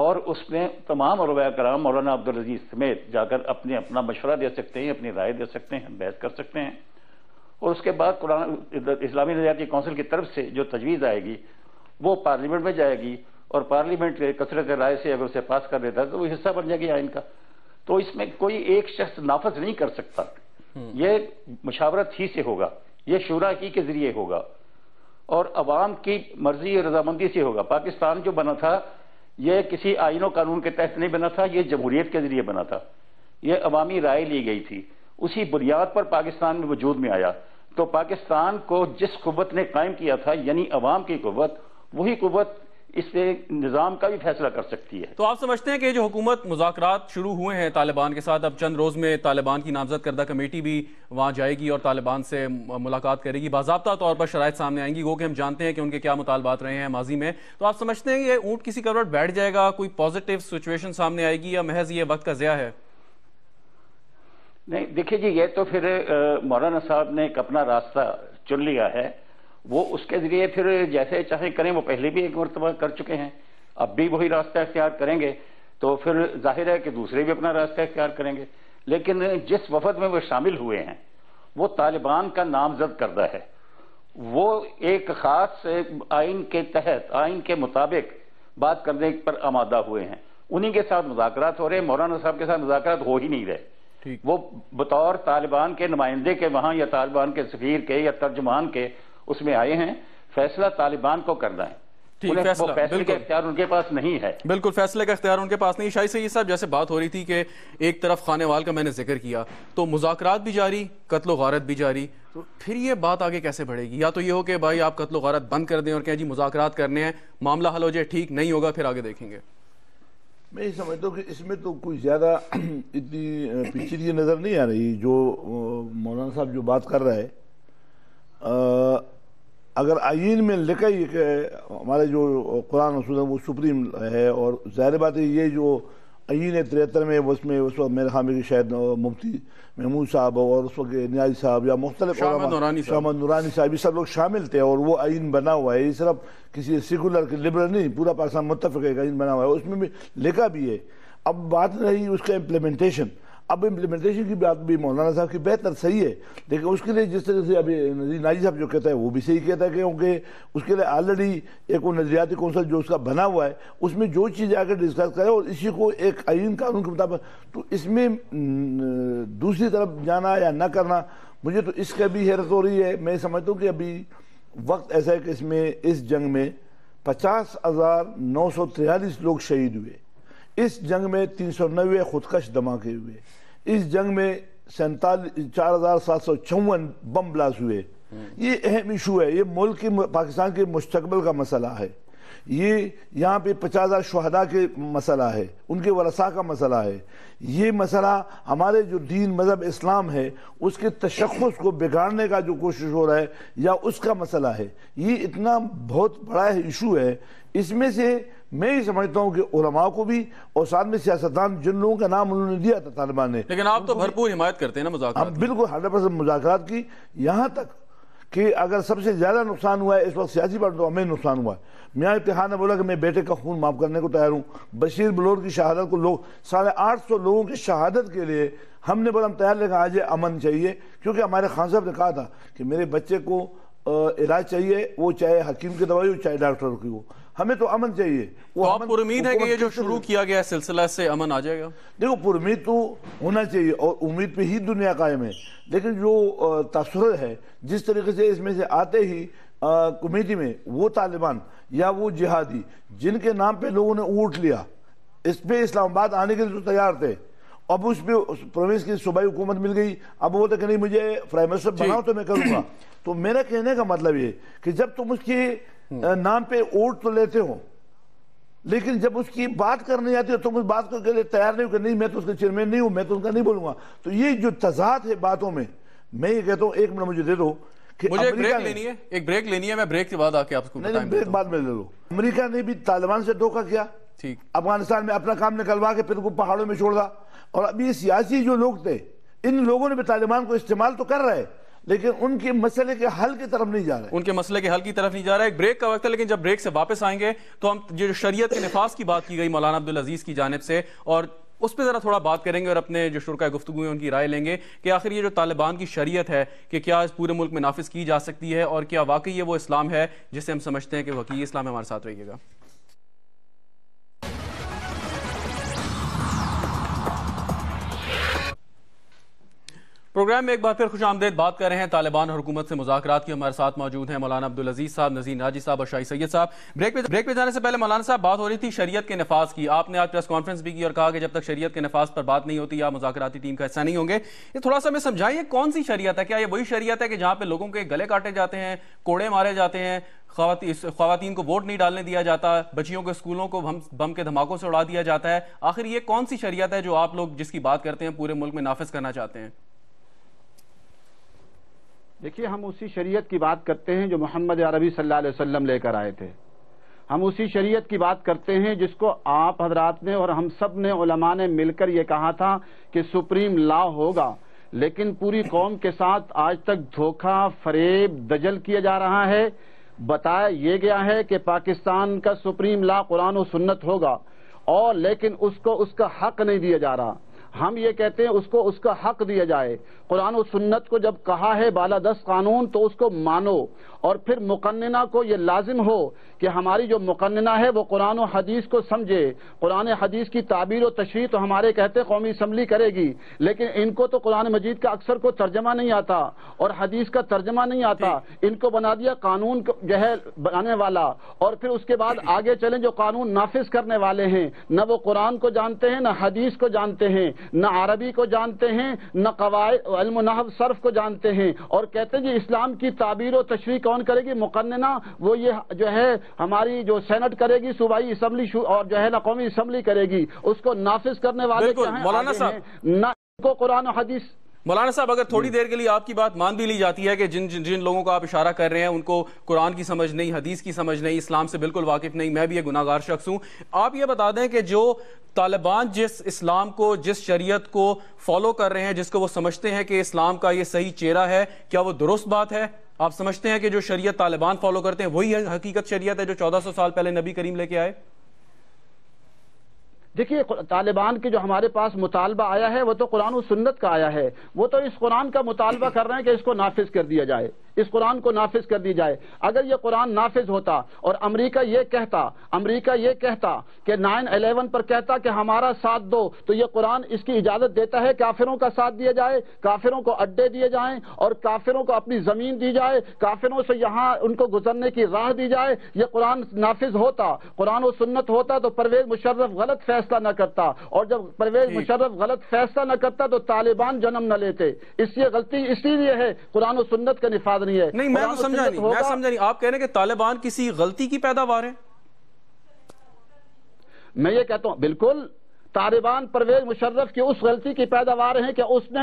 اور اس میں تمام علماء کرام مولانا عبدالعزیز سمیت جا کر اپنا مشورہ دے سکتے ہیں، اپنی رائے دے سکتے ہیں، بحث کر سکتے ہیں، اور اس کے بعد اسلامی نظریاتی کونسل کی طرف سے جو تجویز آئے گی وہ پارلیمنٹ میں جائے گی، اور پارلیمنٹ کثرت رائے سے اگر اسے پاس کر دیتا ہے تو وہ حصہ بن جائے گی آئین کا۔ تو اس میں کوئی ایک شخص نافذ نہیں کر سکتا، یہ مشاورت ہی سے ہوگا، یہ شورا کی کے ذریعے ہوگا اور عوام کی مرضی اور رضامندی سے ہوگا۔ پاکستان جو بنا تھا یہ کسی آئین و قانون کے تحت نہیں بنا تھا، یہ جمہوریت کے ذریعے بنا تھا، یہ عوامی رائے لی گئی تھی، اسی بنیاد پر پاکستان میں وجود میں آیا۔ تو پاکستان کو جس قوت نے قائم کیا تھا یعنی عوام کی قوت، وہی قوت اس سے نظام کا بھی فیصلہ کر سکتی ہے۔ تو آپ سمجھتے ہیں کہ جو حکومت مذاکرات شروع ہوئے ہیں طالبان کے ساتھ، اب چند روز میں طالبان کی نامزد کردہ کمیٹی بھی وہاں جائے گی اور طالبان سے ملاقات کرے گی، باضابطہ طور پر شرائط سامنے آئیں گی، وہ کہ ہم جانتے ہیں کہ ان کے کیا مطالبات رہے ہیں ماضی میں، تو آپ سمجھتے ہیں کہ یہ اونٹ کسی کروٹ بیٹھ جائے گا، کوئی پازیٹیو سچویشن سامنے آئے گی، یا محض یہ وقت کا ضیاع ہے؟ نہیں دیکھیں جی، یہ تو پھر مولانا صاحب نے ایک اپنا راستہ چن لیا ہے، وہ اس کے ذریعے پھر جیسے چاہیں کریں، وہ پہلے بھی ایک مرتبہ کر چکے ہیں، اب بھی وہی راستہ اختیار کریں گے، تو پھر ظاہر ہے کہ دوسرے بھی اپنا راستہ اختیار کریں گے۔ لیکن جس وفد میں وہ شامل ہوئے ہیں وہ طالبان کا نامزد کردہ ہے، وہ ایک خاص آئین کے تحت، آئین کے مطابق بات کرنے پر آمادہ ہوئے ہیں، انہی کے ساتھ مذاکرات ہو رہے ہیں، مولانا صاحب کے ساتھ مذاکرات ہو ہی نہیں رہے۔ وہ بطور طالبان کے نمائندے کے وہاں یا طالبان کے سفیر کے یا ترجمان کے اس میں آئے ہیں، فیصلہ طالبان کو کرنا ہے، وہ فیصلے کا اختیار ان کے پاس نہیں ہے۔ بالکل فیصلے کا اختیار ان کے پاس نہیں۔ شاہی سید صاحب، جیسے بات ہو رہی تھی کہ ایک طرف خانے وال کا میں نے ذکر کیا، تو مذاکرات بھی جاری، قتل و غارت بھی جاری، تو پھر یہ بات آگے کیسے بڑھے گی؟ یا تو یہ ہو کہ بھائی آپ قتل و غارت بند کر دیں اور کہیں جی مذاکرات کرنے ہیں، معاملہ حل ہو جائے، ٹھیک نہیں ہوگا پھر آگے دیکھیں گے۔ میں یہ سمجھتا ہوں کہ اس میں تو کوئی زیادہ اتنی پیچیدگی نظر نہیں آ رہی۔ جو مولانا صاحب جو بات کر رہا ہے، اگر آئین میں لکھا ہی کہ ہمارے جو قرآن و سنت وہ سپریم ہے، اور ظاہر بات ہے یہ جو آئین 73 میں اس وقت میرے خیال میں شاید مفتی محمود صاحب اور اس وقت نیازی صاحب یا مختلف شاہ احمد نورانی صاحب، یہ سب لوگ شامل تھے، اور وہ آئین بنا ہوا ہے، یہ صرف کسی سیکولر کے لبرل نہیں، پورا پاکستان متفق ہے کہ آئین بنا ہوا ہے، اس میں بھی لکھا بھی ہے۔ اب بات رہی اس کا امپلیمنٹیشن، اب امپلیمنٹیشن کی بات بھی مولانا صاحب کی بہتر صحیح ہے، لیکن اس کے لیے جس طرح سے ابھی ناجی صاحب جو کہتا ہے وہ بھی صحیح کہتا ہے، کیونکہ اس کے لیے آلریڈی ایک وہ نظریاتی کونسل جو اس کا بنا ہوا ہے، اس میں جو چیز آ کر ڈسکس کرے اور اسی کو ایک آئین قانون کے مطابق، تو اس میں دوسری طرف جانا یا نہ کرنا، مجھے تو اس کا بھی حیرت ہو رہی ہے۔ میں سمجھتا ہوں کہ ابھی وقت ایسا ہے کہ اس جنگ میں 50,943 لوگ شہید ہوئے، اس جنگ میں 390 خودکش دھماکے ہوئے، اس جنگ میں 4,756 بم بلاس ہوئے۔ یہ اہم ایشو ہے، یہ ملک کے پاکستان کے مستقبل کا مسئلہ ہے، یہ یہاں پہ 50,000 شہداء کے مسئلہ ہے، ان کے ورثاء کا مسئلہ ہے، یہ مسئلہ ہمارے جو دین مذہب اسلام ہے اس کے تشخص کو بگاڑنے کا جو کوشش ہو رہا ہے یا اس کا مسئلہ ہے، یہ اتنا بہت بڑا ایشو ہے۔ اس میں سے میں یہ سمجھتا ہوں کہ علماء کو بھی اور ساتھ میں سیاستدان، جن لوگوں کا نام انہوں نے دیا تھا طالبان نے، لیکن آپ تو بھرپور حمایت کرتے ہیں نا مذاکرات؟ ہم بالکل 100% مذاکرات کی، یہاں تک کہ اگر سب سے زیادہ نقصان ہوا ہے اس وقت سیاسی بات تو ہمیں نقصان ہوا ہے۔ میاں اتحاد نے بولا کہ میں بیٹے کا خون معاف کرنے کو تیار ہوں، بشیر بلور کی شہادت کو 850 لوگوں کی شہادت کے لیے ہم نے بولا ہم تیار، لیکن آج امن چاہیے، کیونکہ ہمارے خان صاحب نے کہا تھا کہ میرے بچے کو علاج چاہیے، وہ چاہے حکیم کی دوائی ہو چاہے ڈاکٹر کی ہو، ہمیں تو امن چاہیے۔ تو آپ پر امید ہے کہ یہ جو شروع کیا گیا سلسلہ سے امن آ جائے گا؟ دیکھو پر امید تو ہونا چاہیے، اور امید پہ ہی دنیا قائم ہے، لیکن جو تاثر ہے جس طریقے سے اس میں سے آتے ہی کمیٹی میں وہ طالبان یا وہ جہادی جن کے نام پہ لوگوں نے اونٹ لیا، اس پہ اسلام آباد آنے کے لیے تو تیار تھے، اب اس پہ پروینس کی صوبائی حکومت مل گئی، اب وہ کہ نہیں مجھے پرائم منسٹر بناؤ تو میں کروں گا۔ تو میرا کہنے کا مطلب یہ کہ جب تم اس کے نام پہ ووٹ تو لیتے ہو، لیکن جب اس کی بات کرنے آتی ہے تم اس بات کو کے لیے تیار نہیں ہو کہ نہیں میں تو اس کا چیئرمین نہیں ہوں، میں تو ان کا نہیں بولوں گا۔ تو یہ جو تضاد ہے باتوں میں، میں یہ کہتا ہوں، ایک منٹ مجھے دے دو کہ مجھے ایک بریک لینی ہے، میں بریک کے بعد آ کے آپ کو نہیں، بریک بعد میں لے لو۔ امریکہ نے بھی طالبان سے دھوکہ کیا، ٹھیک، افغانستان میں اپنا کام نکلوا کے پھر کو پہاڑوں میں چھوڑ دا، اور اب یہ سیاسی جو لوگ تھے ان لوگوں نے بھی طالبان کو استعمال تو کر رہے، لیکن ان کے مسئلے کے حل کی طرف نہیں جا رہے. ان کے مسئلے کے حل کی طرف نہیں جا رہا ہے. ایک بریک کا وقت ہے، لیکن جب بریک سے واپس آئیں گے تو ہم جو شریعت کے نفاذ کی بات کی گئی مولانا عبدالعزیز کی جانب سے، اور اس پہ ذرا تھوڑا بات کریں گے اور اپنے جو شرکاء گفتگو ہیں ان کی رائے لیں گے کہ آخر یہ جو طالبان کی شریعت ہے کہ کیا اس پورے ملک میں نافذ کی جا سکتی ہے، اور کیا واقعی یہ وہ اسلام ہے جسے ہم سمجھتے ہیں کہ وہ حقیقی اسلام ہے. ہمارے ساتھ رہیے گا. پروگرام میں ایک بار پھر خوش آمدید. بات کر رہے ہیں طالبان اور حکومت سے مذاکرات کی. ہمارے ساتھ موجود ہیں مولانا عبدالعزیز صاحب، نذیر ناجی صاحب اور شاہی سید صاحب. بریک پہ جانے سے پہلے مولانا صاحب بات ہو رہی تھی شریعت کے نفاذ کی. آپ نے آج پریس کانفرنس بھی کی اور کہا کہ جب تک شریعت کے نفاذ پر بات نہیں ہوتی آپ مذاکراتی ٹیم کا حصہ نہیں ہوں گے. یہ تھوڑا سا ہمیں سمجھائیں کون سی شریعت ہے؟ کیا یہ وہی شریعت ہے کہ جہاں پہ لوگوں کے گلے کاٹے جاتے ہیں، کوڑے مارے جاتے ہیں، خواتین کو ووٹ نہیں ڈالنے دیا جاتا، بچیوں کو اسکولوں کو بم کے دھماکوں سے اڑا دیا جاتا ہے؟ آخر یہ کون سی شریعت ہے جو آپ لوگ جس کی بات کرتے ہیں پورے ملک میں نافذ کرنا چاہتے ہیں؟ دیکھیے، ہم اسی شریعت کی بات کرتے ہیں جو محمد عربی صلی اللہ علیہ وسلم لے کر آئے تھے. ہم اسی شریعت کی بات کرتے ہیں جس کو آپ حضرات نے اور ہم سب نے علماء نے مل کر یہ کہا تھا کہ سپریم لا ہوگا، لیکن پوری قوم کے ساتھ آج تک دھوکہ، فریب، دجل کیا جا رہا ہے. بتایا یہ گیا ہے کہ پاکستان کا سپریم لا قرآن و سنت ہوگا، اور لیکن اس کو اس کا حق نہیں دیا جا رہا. ہم یہ کہتے ہیں اس کو اس کا حق دیا جائے. قرآن و سنت کو جب کہا ہے بالادست قانون تو اس کو مانو، اور پھر مقننہ کو یہ لازم ہو کہ ہماری جو مقننہ ہے وہ قرآن و حدیث کو سمجھے. قرآن حدیث کی تعبیر و تشریح تو ہمارے کہتے قومی اسمبلی کرے گی، لیکن ان کو تو قرآن مجید کا اکثر کو ترجمہ نہیں آتا اور حدیث کا ترجمہ نہیں آتا. ان کو بنا دیا قانون جو ہے بنانے والا، اور پھر اس کے بعد آگے چلیں جو قانون نافذ کرنے والے ہیں نہ وہ قرآن کو جانتے ہیں، نہ حدیث کو جانتے ہیں، نہ عربی کو جانتے ہیں، نہ قواعد علم و نحو صرف کو جانتے ہیں، اور کہتے ہیں جی اسلام کی تعبیر و تشریح کون کرے گی؟ مقننہ. وہ یہ جو ہے ہماری جو سینٹ کرے گی، صوبائی اسمبلی اور جو ہے نا قومی اسمبلی کرے گی. اس کو نافذ کرنے والے کیا ہیں؟ مولانا صاحب، نہ کو قرآن و حدیث. مولانا صاحب اگر تھوڑی دیر کے لیے آپ کی بات مان بھی لی جاتی ہے کہ جن لوگوں کو آپ اشارہ کر رہے ہیں ان کو قرآن کی سمجھ نہیں، حدیث کی سمجھ نہیں، اسلام سے بالکل واقف نہیں، میں بھی ایک گناہگار شخص ہوں، آپ یہ بتا دیں کہ جو طالبان جس اسلام کو، جس شریعت کو فالو کر رہے ہیں، جس کو وہ سمجھتے ہیں کہ اسلام کا یہ صحیح چہرہ ہے، کیا وہ درست بات ہے؟ آپ سمجھتے ہیں کہ جو شریعت طالبان فالو کرتے ہیں وہی حقیقت شریعت ہے جو 1400 سال پہلے نبی کریم لے کے آئے؟ دیکھیے، طالبان کی جو ہمارے پاس مطالبہ آیا ہے وہ تو قرآن و سنت کا آیا ہے. وہ تو اس قرآن کا مطالبہ کر رہے ہیں کہ اس کو نافذ کر دیا جائے، اس قرآن کو نافذ کر دی جائے. اگر یہ قرآن نافذ ہوتا اور امریکہ یہ کہتا کہ 9/11 پر کہتا کہ ہمارا ساتھ دو، تو یہ قرآن اس کی اجازت دیتا ہے کافروں کا ساتھ دیا جائے، کافروں کو اڈے دیے جائیں اور کافروں کو اپنی زمین دی جائے، کافروں سے یہاں ان کو گزرنے کی راہ دی جائے. یہ قرآن نافذ ہوتا، قرآن و سنت ہوتا تو پرویز مشرف غلط فیصلہ نہ کرتا، اور جب پرویز مشرف غلط فیصلہ نہ کرتا تو طالبان جنم نہ لیتے. اس لیے غلطی اسی لیے ہے، قرآن و سنت کا نفاذ نہیں ہے. نہیں، میں سمجھا نہیں. آپ کہہ رہے ہیں کہ طالبان کسی غلطی کی پیداوار ہیں؟ میں یہ کہتا ہوں بالکل طالبان پرویز مشرف کی اس غلطی کی پیداوار ہیں کہ اس نے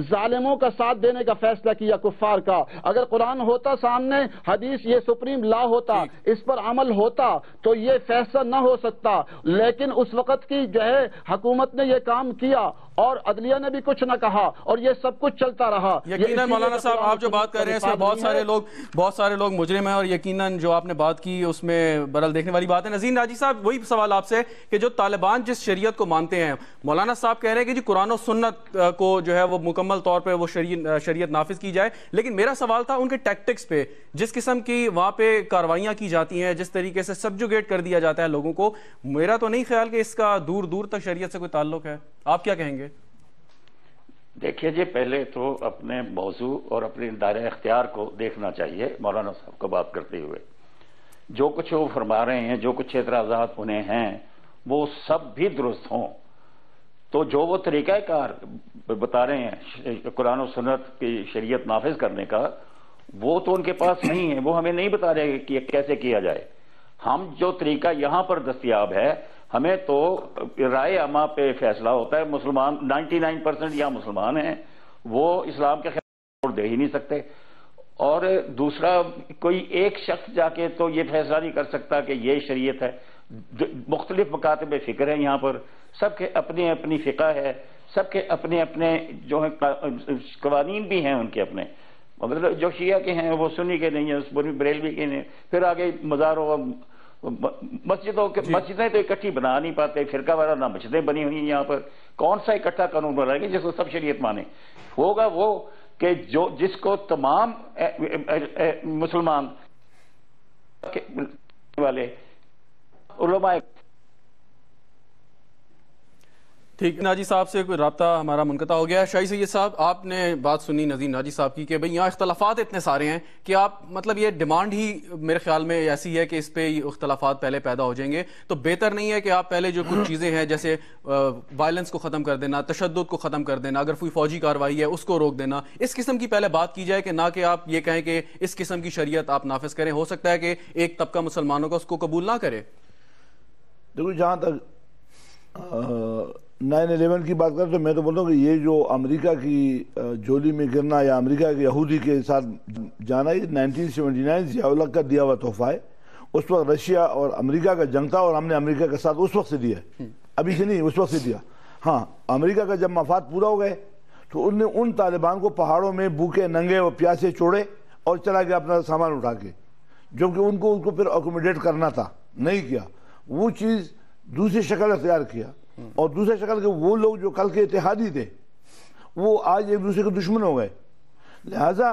ظالموں کا ساتھ دینے کا فیصلہ کیا، کفار کا. اگر قرآن ہوتا سامنے، حدیث یہ سپریم لا ہوتا، اس پر عمل ہوتا تو یہ فیصلہ نہ ہو سکتا. لیکن اس وقت کی جو ہے حکومت نے یہ کام کیا اور عدلیہ نے بھی کچھ نہ کہا اور یہ سب کچھ چلتا رہا. یقیناً مولانا صاحب آپ جو بات کر رہے ہیں اس میں بہت سارے لوگ مجرم ہیں، اور یقیناً جو آپ نے بات کی اس میں برحال دیکھنے والی بات ہے. نذیر ناجی صاحب، وہی سوال آپ سے کہ جو طالبان جس شریعت کو مانتے ہیں، مولانا صاحب کہہ رہے ہیں کہ جی قرآن و سنت کو جو ہے وہ مکمل طور پہ وہ شریعت نافذ کی جائے، لیکن میرا سوال تھا ان کے ٹیکٹکس پہ، جس قسم کی وہاں پہ کاروائیاں کی جاتی ہیں، جس طریقے سے سبجوگیٹ کر دیا جاتا ہے لوگوں کو. میرا تو نہیں خیال کہ اس کا دور دور تک شریعت سے کوئی تعلق ہے. آپ کیا کہیں گے؟ دیکھیے جی، پہلے تو اپنے موضوع اور اپنے دائرہ اختیار کو دیکھنا چاہیے. مولانا صاحب کو بات کرتے ہوئے جو کچھ وہ فرما رہے ہیں، جو کچھ اعتراضات انہیں ہیں، وہ سب بھی درست ہوں تو جو وہ طریقہ کار بتا رہے ہیں قرآن و سنت کی شریعت نافذ کرنے کا، وہ تو ان کے پاس نہیں ہے. وہ ہمیں نہیں بتا رہے کہ کیسے کیا جائے. ہم جو طریقہ یہاں پر دستیاب ہے، ہمیں تو رائے عامہ پہ فیصلہ ہوتا ہے. مسلمان 99% یہاں مسلمان ہیں، وہ اسلام کے خلاف ووٹ دے ہی نہیں سکتے. اور دوسرا، کوئی ایک شخص جا کے تو یہ فیصلہ نہیں کر سکتا کہ یہ شریعت ہے. مختلف مکاتب فکر ہیں یہاں پر، سب کے اپنی اپنی فقہ ہے، سب کے اپنے اپنے جو ہے قوانین بھی ہیں ان کے اپنے. مطلب جو شیعہ کے ہیں وہ سنی کے نہیں ہیں، بریلوی کے نہیں، پھر آگے مزاروں مسجدیں تو اکٹھی بنا نہیں پاتے، فرقہ وارانہ مسجدیں بنی ہوئی ہیں یہاں پر، کون سا اکٹھا قانون بنائے گا جس کو سب شریعت مانے؟ ہوگا وہ کہ جس کو تمام مسلمان والے علماء. ٹھیک، ناجی صاحب سے کوئی رابطہ ہمارا منقطع ہو گیا ہے. شاہی سید صاحب، آپ نے بات سنی نذیر ناجی صاحب کی کہ بھئی یہاں اختلافات اتنے سارے ہیں کہ آپ مطلب یہ ڈیمانڈ ہی میرے خیال میں ایسی ہے کہ اس پہ اختلافات پہلے پیدا ہو جائیں گے. تو بہتر نہیں ہے کہ آپ پہلے جو کچھ چیزیں ہیں جیسے وائلنس کو ختم کر دینا، تشدد کو ختم کر دینا، اگر کوئی فوجی کارروائی ہے اس کو روک دینا، اس قسم کی پہلے بات کی جائے کہ نہ کہ آپ یہ کہیں کہ اس قسم کی شریعت آپ نافذ کریں. ہو سکتا ہے کہ ایک طبقہ مسلمانوں کا اس کو قبول نہ کرے. دیکھو، جہاں تک 9/11 کی بات کریں تو میں تو بولتا ہوں کہ یہ جو امریکہ کی جولی میں گرنا یا امریکہ کے یہودی کے ساتھ جانا، یہ 1979 ضیاء الحق کا دیا ہوا تحفہ ہے. اس وقت رشیا اور امریکہ کا جنگ تھا اور ہم نے امریکہ کے ساتھ اس وقت سے دیا ہے، ابھی سے نہیں، اس وقت سے دیا. ہاں، امریکہ کا جب مفاد پورا ہو گئے تو ان نے ان طالبان کو پہاڑوں میں بھوکے ننگے اور پیاسے چھوڑے اور چلا گیا اپنا سامان اٹھا کے، جبکہ ان کو پھر اکوموڈیٹ کرنا تھا، نہیں کیا. وہ چیز دوسری شکل اختیار کیا، اور دوسرے شکل کے وہ لوگ جو کل کے اتحادی تھے وہ آج ایک دوسرے کے دشمن ہو گئے. لہذا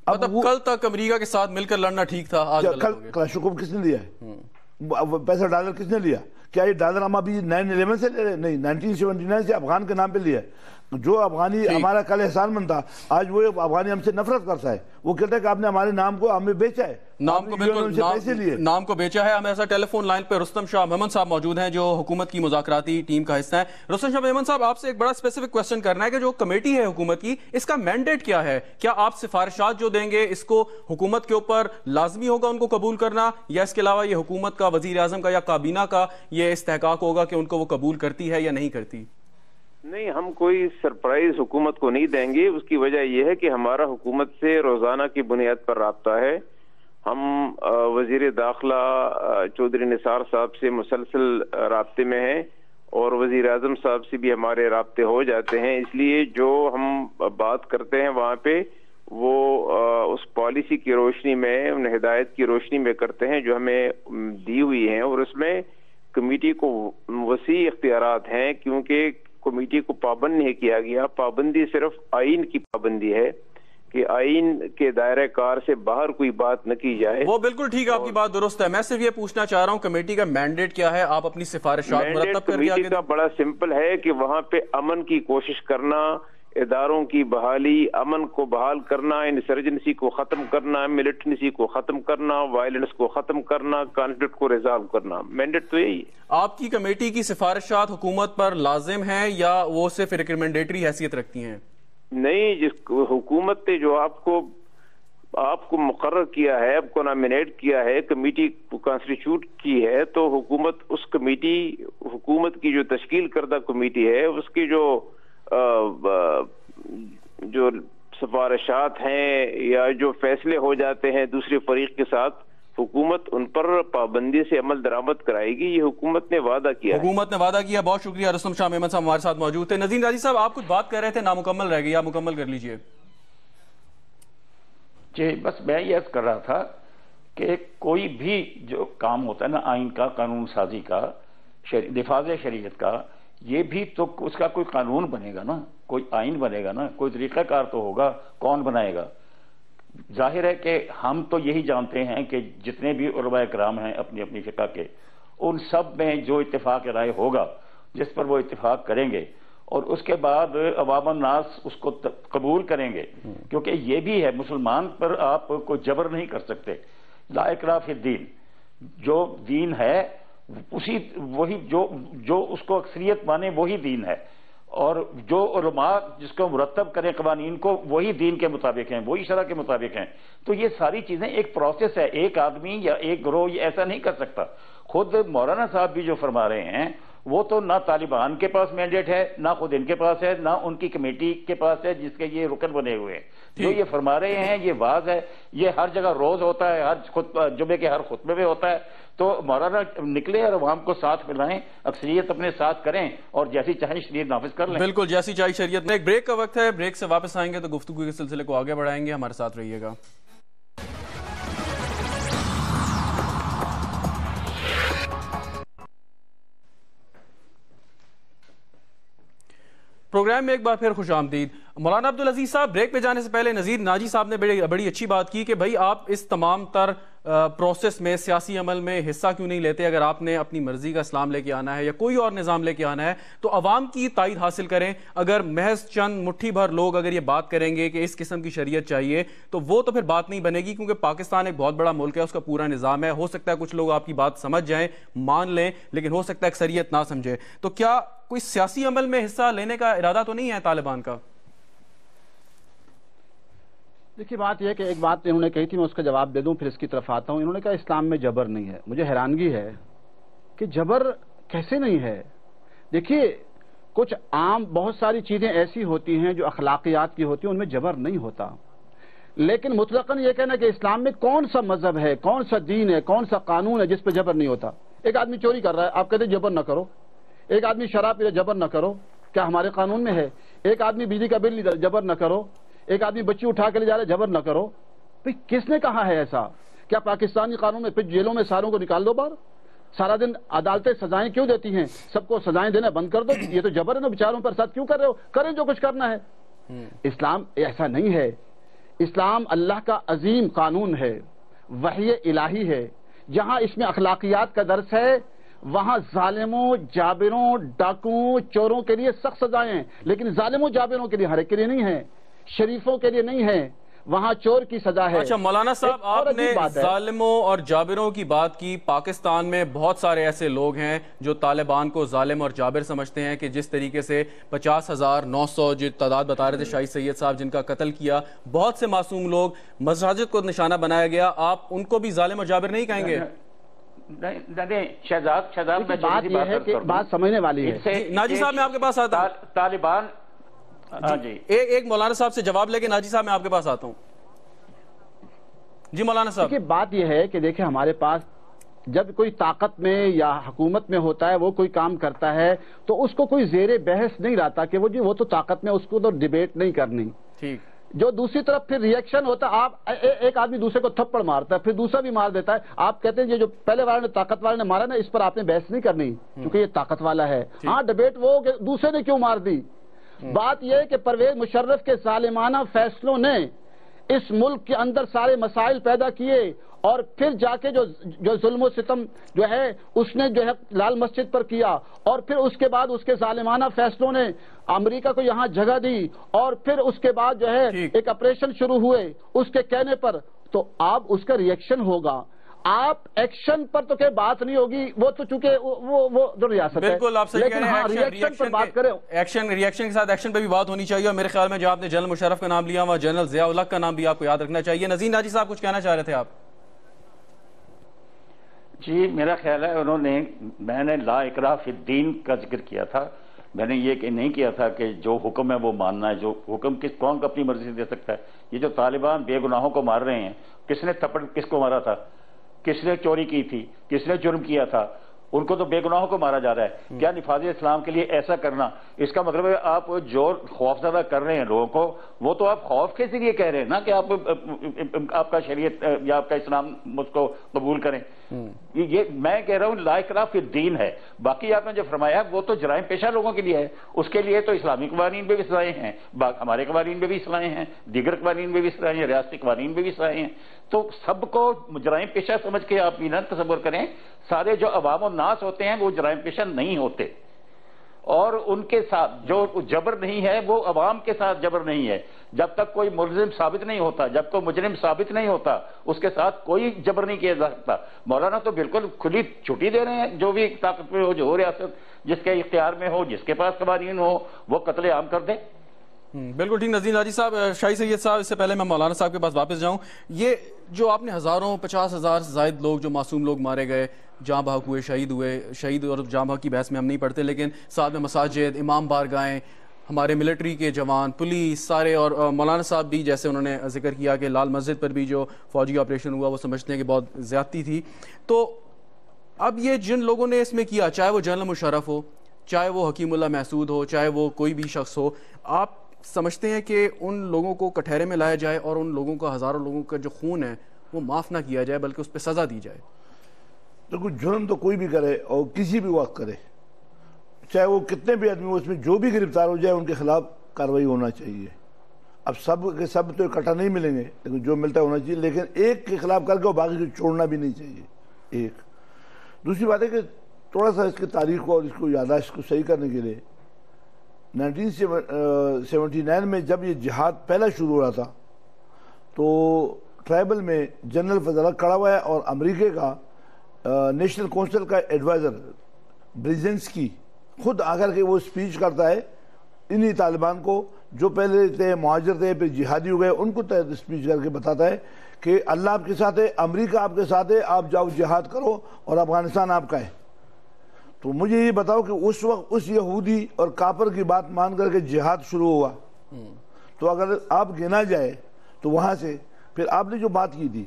مطلب کل تک امریکہ کے ساتھ مل کر لڑنا ٹھیک تھا، آج غلط ہو گیا. کلاشنکوف کس نے لیا ہے؟ پیسہ ڈالر کس نے لیا؟ کیا یہ ڈالر ہم ابھی 9/11 سے لے رہے؟ نہیں، 1979 سے افغان کے نام پہ لیا ہے. جو افغانی ہمارا کل احسان مند تھا، آج وہ افغانی ہم سے نفرت کرتا ہے. وہ کہتا ہے کہ آپ نے ہمارے نام کو ہمیں بیچا ہے، نام کو بالکل نام کو بیچا ہے. ہمیں ایسا ٹیلی فون لائن پہ رستم شاہ میمن صاحب موجود ہیں جو حکومت کی مذاکراتی ٹیم کا حصہ ہیں. رستم شاہ میمن صاحب، آپ سے ایک بڑا اسپیسیفک کوسچن کرنا ہے کہ جو کمیٹی ہے حکومت کی، اس کا مینڈیٹ کیا ہے؟ کیا آپ سفارشات جو دیں گے اس کو حکومت کے اوپر لازمی ہوگا ان کو قبول کرنا، یا اس کے علاوہ یہ حکومت کا، وزیر اعظم کا یا کابینہ کا یہ استحقاق ہوگا کہ ان کو وہ قبول کرتی ہے یا نہیں کرتی؟ نہیں، ہم کوئی سرپرائز حکومت کو نہیں دیں گے. اس کی وجہ یہ ہے کہ ہمارا حکومت سے روزانہ کی بنیاد پر رابطہ ہے. ہم وزیر داخلہ چودھری نثار صاحب سے مسلسل رابطے میں ہیں اور وزیر اعظم صاحب سے بھی ہمارے رابطے ہو جاتے ہیں. اس لیے جو ہم بات کرتے ہیں وہاں پہ وہ اس پالیسی کی روشنی میں، ان ہدایت کی روشنی میں کرتے ہیں جو ہمیں دی ہوئی ہیں، اور اس میں کمیٹی کو وسیع اختیارات ہیں کیونکہ کمیٹی کو پابند نہیں کیا گیا. پابندی صرف آئین کی پابندی ہے کہ آئین کے دائرہ کار سے باہر کوئی بات نہ کی جائے. وہ بالکل ٹھیک ہے، آپ کی بات درست ہے. میں صرف یہ پوچھنا چاہ رہا ہوں کمیٹی کا مینڈیٹ کیا ہے؟ آپ اپنی سفارشات مرتب کر کے کمیٹی کا بڑا سمپل ہے کہ وہاں پہ امن کی کوشش کرنا، اداروں کی بحالی، امن کو بحال کرنا، انسرجنسی کو ختم کرنا، ملٹنسی کو ختم کرنا، وائلنس کو ختم کرنا، کانفلکٹ کو ریزالو کرنا. مینڈیٹ تو یہی ہے. آپ کی کمیٹی کی سفارشات حکومت پر لازم ہیں یا وہ صرف ریکمنڈیٹری حیثیت رکھتی ہیں؟ نہیں، جس حکومت نے جو آپ کو مقرر کیا ہے، آپ کو نامینیٹ کیا ہے، کمیٹی کانسٹیٹیوٹ کی ہے، تو حکومت اس کمیٹی، حکومت کی جو تشکیل کردہ کمیٹی ہے، اس کی جو سفارشات ہیں یا جو فیصلے ہو جاتے ہیں دوسرے فریق کے ساتھ، حکومت ان پر پابندی سے عمل درآمد کرائے گی. یہ حکومت نے وعدہ کیا. حکومت نے وعدہ کیا. بہت شکریہ. رستم شاہ میمن صاحب ہمارے ساتھ موجود تھے. نذیر ناجی صاحب، آپ کچھ بات کر رہے تھے، نامکمل رہ گئی، آپ مکمل کر لیجئے. جی، بس میں یہ عرض کر رہا تھا کہ کوئی بھی جو کام ہوتا ہے نا، آئین کا، قانون سازی کا، نفاذ شریعت کا، یہ بھی تو اس کا کوئی قانون بنے گا نا، کوئی آئین بنے گا نا، کوئی طریقہ کار تو ہوگا. کون بنائے گا؟ ظاہر ہے کہ ہم تو یہی جانتے ہیں کہ جتنے بھی علماء کرام ہیں اپنی اپنی فقہ کے، ان سب میں جو اتفاق رائے ہوگا، جس پر وہ اتفاق کریں گے، اور اس کے بعد عوام الناس اس کو قبول کریں گے. کیونکہ یہ بھی ہے، مسلمان پر آپ کو جبر نہیں کر سکتے. لا اکراہ فی الدین، جو دین ہے وہی جو اس کو اکثریت مانے وہی دین ہے، اور جو علماء جس کو مرتب کریں قوانین کو، وہی دین کے مطابق ہیں، وہی شرع کے مطابق ہیں. تو یہ ساری چیزیں ایک پروسیس ہے. ایک آدمی یا ایک گروہ یہ ایسا نہیں کر سکتا. خود مولانا صاحب بھی جو فرما رہے ہیں، وہ تو نہ طالبان کے پاس مینڈیٹ ہے، نہ خود ان کے پاس ہے، نہ ان کی کمیٹی کے پاس ہے جس کے یہ رکن بنے ہوئے ہیں. جو یہ فرما رہے ہیں یہ واز ہے، یہ ہر جگہ روز ہوتا ہے، ہر جمعے کے ہر خطبے میں ہوتا ہے. تو مولانا نکلے اور عوام کو ساتھ ملائیں، اکثریت اپنے ساتھ کریں اور جیسی چاہیں شریعت نافذ کر لیں۔ بالکل، جیسی چاہیے شریعت میں۔ ایک بریک کا وقت ہے، بریک سے واپس آئیں گے تو گفتگو کے سلسلے کو آگے بڑھائیں گے، ہمارے ساتھ رہیے گا۔ پروگرام میں ایک بار پھر خوش آمدید۔ مولانا عبدالعزیز صاحب، بریک پہ جانے سے پہلے نذیر ناجی صاحب نے بڑی اچھی بات کی کہ بھائی آپ اس تمام تر پروسیس میں، سیاسی عمل میں حصہ کیوں نہیں لیتے؟ اگر آپ نے اپنی مرضی کا اسلام لے کے آنا ہے یا کوئی اور نظام لے کے آنا ہے تو عوام کی تائید حاصل کریں۔ اگر محض چند مٹھی بھر لوگ اگر یہ بات کریں گے کہ اس قسم کی شریعت چاہیے تو وہ تو پھر بات نہیں بنے گی، کیونکہ پاکستان ایک بہت بڑا ملک ہے، اس کا پورا نظام ہے۔ ہو سکتا ہے کچھ لوگ آپ کی بات سمجھ جائیں، مان لیں، لیکن ہو سکتا ہے اکثریت نہ سمجھے۔ تو کیا کوئی سیاسی عمل میں حصہ لینے کا ارادہ تو نہیں ہے طالبان کا؟ دیکھیے بات یہ کہ ایک بات انہوں نے کہی تھی، میں اس کا جواب دے دوں پھر اس کی طرف آتا ہوں۔ انہوں نے کہا اسلام میں جبر نہیں ہے۔ مجھے حیرانگی ہے کہ جبر کیسے نہیں ہے؟ دیکھیے کچھ عام بہت ساری چیزیں ایسی ہوتی ہیں جو اخلاقیات کی ہوتی ہیں، ان میں جبر نہیں ہوتا، لیکن مطلقاً یہ کہنا کہ اسلام میں کون سا مذہب ہے، کون سا دین ہے، کون سا قانون ہے جس پہ جبر نہیں ہوتا۔ ایک آدمی چوری کر رہا ہے، آپ کہتے ہیں جبر نہ کرو۔ ایک آدمی شراب پی رہا ہے، جبر نہ کرو، کیا ہمارے قانون میں ہے؟ ایک آدمی بجلی کا بل نہیں دے رہا، جبر نہ کرو۔ ایک آدمی بچی اٹھا کے لے جا رہا ہے، جبر نہ کرو۔ بھئی کس نے کہا ہے ایسا؟ کیا پاکستانی قانون میں؟ پھر جیلوں میں ساروں کو نکال دو باہر، سارا دن عدالتیں سزائیں کیوں دیتی ہیں؟ سب کو سزائیں دینا بند کر دو، یہ تو جبر ہے نا، بیچاروں پر ساتھ کیوں کر رہے ہو؟ کریں جو کچھ کرنا ہے۔ اسلام ایسا نہیں ہے۔ اسلام اللہ کا عظیم قانون ہے، وحی الہی ہے۔ جہاں اس میں اخلاقیات کا درس ہے وہاں ظالموں، جابروں، ڈاکوؤں، چوروں کے لیے سخت سزائیں ہیں، لیکن ظالموں جابروں کے لیے ہر ایک کے لیے نہیں ہے، شریفوں کے لیے نہیں ہے، وہاں چور کی سزا ہے۔ اچھا مولانا صاحب، آپ نے ظالموں اور جابروں کی بات کی۔ پاکستان میں بہت سارے ایسے لوگ ہیں جو طالبان کو ظالم اور جابر سمجھتے ہیں، کہ جس طریقے سے 50,900 جو تعداد بتا رہے تھے شاہد سید صاحب جن کا قتل کیا، بہت سے معصوم لوگ، مساجد کو نشانہ بنایا گیا، آپ ان کو بھی ظالم اور جابر نہیں کہیں گے؟ نہیں شہزاد میں بات یہ ہے کہ بات سمجھنے والی ہے۔ ناجی صاحب میں آپ کے پاس آتا ہوں، طالبان جی ایک مولانا صاحب سے جواب لے کے ناجی صاحب میں آپ کے پاس آتا ہوں۔ جی مولانا صاحب، دیکھیے بات یہ ہے کہ دیکھیں ہمارے پاس جب کوئی طاقت میں یا حکومت میں ہوتا ہے، وہ کوئی کام کرتا ہے تو اس کو کوئی زیر بحث نہیں لاتا کہ وہ تو طاقت میں، اس کو تو ڈیبیٹ نہیں کرنی۔ ٹھیک۔ جو دوسری طرف پھر ریئیکشن ہوتا ہے، آپ ایک آدمی دوسرے کو تھپڑ مارتا ہے، پھر دوسرا بھی مار دیتا ہے، آپ کہتے ہیں یہ جو پہلے والے نے طاقت والے نے مارا نا، اس پر آپ نے بحث نہیں کرنی کیونکہ یہ طاقت والا ہے۔ ہاں ڈیبیٹ وہ کہ دوسرے نے کیوں مار دی۔ بات یہ ہے کہ پرویز مشرف کے ظالمانہ فیصلوں نے اس ملک کے اندر سارے مسائل پیدا کیے، اور پھر جا کے جو ظلم و ستم جو ہے اس نے جو ہے لال مسجد پر کیا، اور پھر اس کے بعد اس کے ظالمانہ فیصلوں نے امریکہ کو یہاں جگہ دی، اور پھر اس کے بعد جو ہے ایک آپریشن شروع ہوئے اس کے کہنے پر، تو آپ اس کا ریئیکشن ہوگا۔ آپ ایکشن پر تو کہ بات نہیں ہوگی، وہ تو چونکہ وہ جو ریاست ہے، بالکل آپ صحیح کہہ رہے ہیں، ریئیکشن پر بات کریں، ریئیکشن کے ساتھ ایکشن پہ بھی بات ہونی چاہیے۔ اور میرے خیال میں جو آپ نے جنرل مشرف کا نام لیا وہاں جنرل ضیاء الحق کا نام بھی آپ کو یاد رکھنا چاہیے۔ نذیر ناجی صاحب کچھ کہنا چاہ رہے تھے آپ؟ جی میرا خیال ہے میں نے لا اکراہ فی الدین کا ذکر کیا تھا، میں نے یہ کہ نہیں کیا تھا کہ جو حکم ہے وہ ماننا ہے۔ جو حکم کون کو اپنی مرضی سے دے سکتا ہے؟ یہ جو طالبان بے گناہوں کو مار رہے ہیں، کس نے تھپڑ کس کو مارا تھا؟ کس نے چوری کی تھی؟ کس نے جرم کیا تھا؟ ان کو تو بے گناہوں کو مارا جا رہا ہے۔ کیا نفاذ اسلام کے لیے ایسا کرنا، اس کا مطلب ہے آپ جو خوف زدہ کر رہے ہیں لوگوں کو، وہ تو آپ خوف کے ذریعے کہہ رہے ہیں نا کہ آپ کا شریعت یا آپ کا اسلام مجھ کو قبول کریں۔ یہ میں کہہ رہا ہوں لا اکراہ فی الدین ہے۔ باقی آپ نے جو فرمایا وہ تو جرائم پیشہ لوگوں کے لیے ہے، اس کے لیے تو اسلامی قوانین میں بھی سزائیں ہیں، ہمارے قوانین میں بھی سزائیں ہیں، دیگر قوانین میں بھی سزائیں ہیں، ریاستی قوانین میں بھی سزائیں ہیں۔ تو سب کو جرائم پیشہ سمجھ کے آپ یہ نہ تصور کریں، سارے جو عوام الناس ہوتے ہیں وہ جرائم پیشہ نہیں ہوتے، اور ان کے ساتھ جو جبر نہیں ہے وہ عوام کے ساتھ جبر نہیں ہے۔ جب تک کوئی ملزم ثابت نہیں ہوتا، جب کوئی مجرم ثابت نہیں ہوتا، اس کے ساتھ کوئی جبر نہیں کیا جا سکتا۔ مولانا تو بالکل کھلی چھٹی دے رہے ہیں، جو بھی طاقت میں ہو، جو ریاست جس کے اختیار میں ہو، جس کے پاس قوانین ہو، وہ قتل عام کر دے۔ بالکل ٹھیک۔ نذیر ناجی صاحب، شاہد سید صاحب، اس سے پہلے میں مولانا صاحب کے پاس واپس جاؤں، یہ جو آپ نے ہزاروں 50,000 سے زائد لوگ جو معصوم لوگ مارے گئے، جاں بحق ہوئے، شہید اور جاں بحق کی بحث میں ہم نہیں پڑھتے، لیکن ساتھ میں مساجد، امام بارگاہیں، ہمارے ملٹری کے جوان، پولیس سارے، اور مولانا صاحب بھی جیسے انہوں نے ذکر کیا کہ لال مسجد پر بھی جو فوجی آپریشن ہوا وہ سمجھتے ہیں کہ بہت زیادتی تھی۔ تو اب یہ جن لوگوں نے اس میں کیا، چاہے وہ جنرل مشرف ہو، چاہے وہ حکیم اللہ محسود ہو، چاہے وہ کوئی بھی شخص ہو، آپ سمجھتے ہیں کہ ان لوگوں کو کٹہرے میں لایا جائے اور ان لوگوں کا، ہزاروں لوگوں کا جو خون ہے وہ معاف نہ کیا جائے بلکہ اس پہ سزا دی جائے؟ دیکھو، جرم تو کوئی بھی کرے اور کسی بھی وقت کرے، چاہے وہ کتنے بھی آدمی ہو، اس میں جو بھی گرفتار ہو جائے ان کے خلاف کارروائی ہونا چاہیے۔ اب سب کے سب تو اکٹھا نہیں ملیں گے، لیکن جو ملتا ہے ہونا چاہیے، لیکن ایک کے خلاف کر کے اور باقی کو چھوڑنا بھی نہیں چاہیے۔ ایک دوسری بات ہے کہ تھوڑا سا اس کی تاریخ کو اور اس کو یادداشت کو صحیح کرنے کے لیے 1979 میں جب یہ جہاد پہلا شروع ہو رہا تھا تو ٹرائبل میں جنرل فضل کھڑا ہوا ہے اور امریکہ کا نیشنل کونسل کا ایڈوائزر بریزنسکی خود آ کر کے وہ سپیچ کرتا ہے انہی طالبان کو جو پہلے تھے مہاجر تھے پھر جہادی ہو گئے، ان کو سپیچ کر کے بتاتا ہے کہ اللہ آپ کے ساتھ ہے، امریکہ آپ کے ساتھ ہے، آپ جاؤ جہاد کرو اور افغانستان آپ کا ہے۔ تو مجھے یہ بتاؤ کہ اس وقت اس یہودی اور کافر کی بات مان کر کے جہاد شروع ہوا، تو اگر آپ گنا جائے تو وہاں سے پھر آپ نے جو بات کی تھی